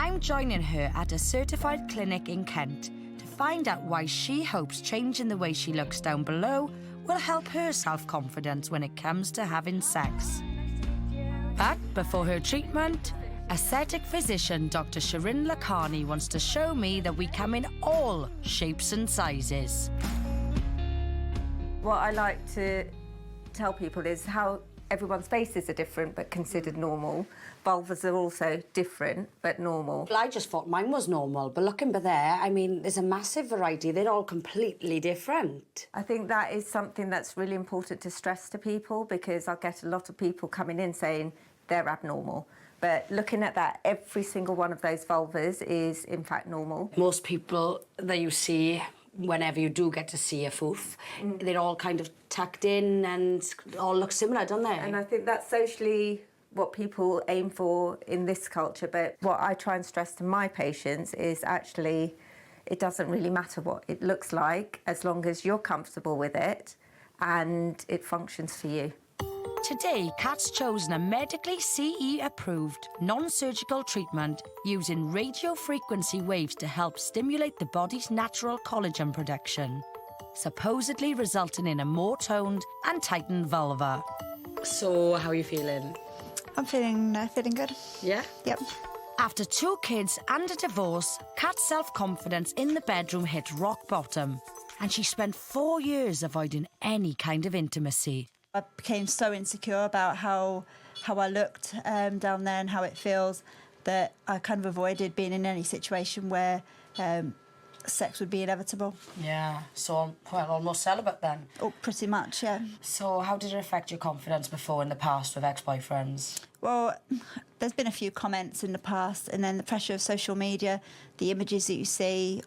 I'm joining her at a certified clinic in Kent to find out why she hopes changing the way she looks down below will help her self-confidence when it comes to having sex. But before her treatment, aesthetic physician Dr. Shirin wants to show me that we come in all shapes and sizes. What I like to tell people is how everyone's faces are different but considered normal. Vulvas are also different but normal. Well, I just thought mine was normal, but looking back there, I mean, there's a massive variety. They're all completely different. I think that is something that's really important to stress to people, because I get a lot of people coming in saying they're abnormal. But looking at that, every single one of those vulvas is in fact normal. Most people that you see, whenever you do get to see a foof, they're all kind of tucked in and all look similar, don't they? And I think that's socially what people aim for in this culture. But what I try and stress to my patients is actually it doesn't really matter what it looks like as long as you're comfortable with it and it functions for you. Today, Kat's chosen a medically CE-approved, non-surgical treatment using radio frequency waves to help stimulate the body's natural collagen production, supposedly resulting in a more toned and tightened vulva. So, how are you feeling? I'm feeling good. Yeah? Yep. After 2 kids and a divorce, Kat's self-confidence in the bedroom hit rock bottom, and she spent 4 years avoiding any kind of intimacy. I became so insecure about how I looked down there and how it feels that I kind of avoided being in any situation where sex would be inevitable. Yeah, so, well, almost celibate then. Oh, pretty much, yeah. So how did it affect your confidence before in the past with ex-boyfriends? Well, there's been a few comments in the past, and then the pressure of social media, the images that you see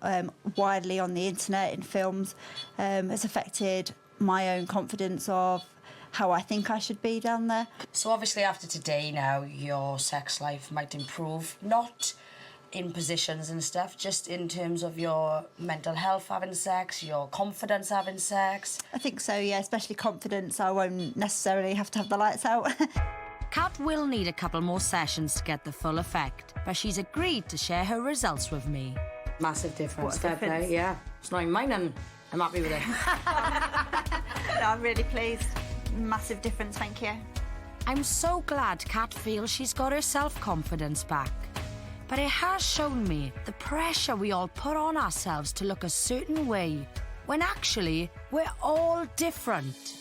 widely on the internet, in films, has affected my own confidence of how I think I should be down there. So obviously after today now, your sex life might improve, not in positions and stuff, just in terms of your mental health having sex, your confidence having sex. I think so, yeah, especially confidence. I won't necessarily have to have the lights out. Kat will need a couple more sessions to get the full effect, but she's agreed to share her results with me. Massive difference. What a difference. Yeah. It's not even mine and I'm happy with it. No, I'm really pleased. Massive difference, thank you. I'm so glad Kat feels she's got her self-confidence back. But it has shown me the pressure we all put on ourselves to look a certain way, when actually we're all different.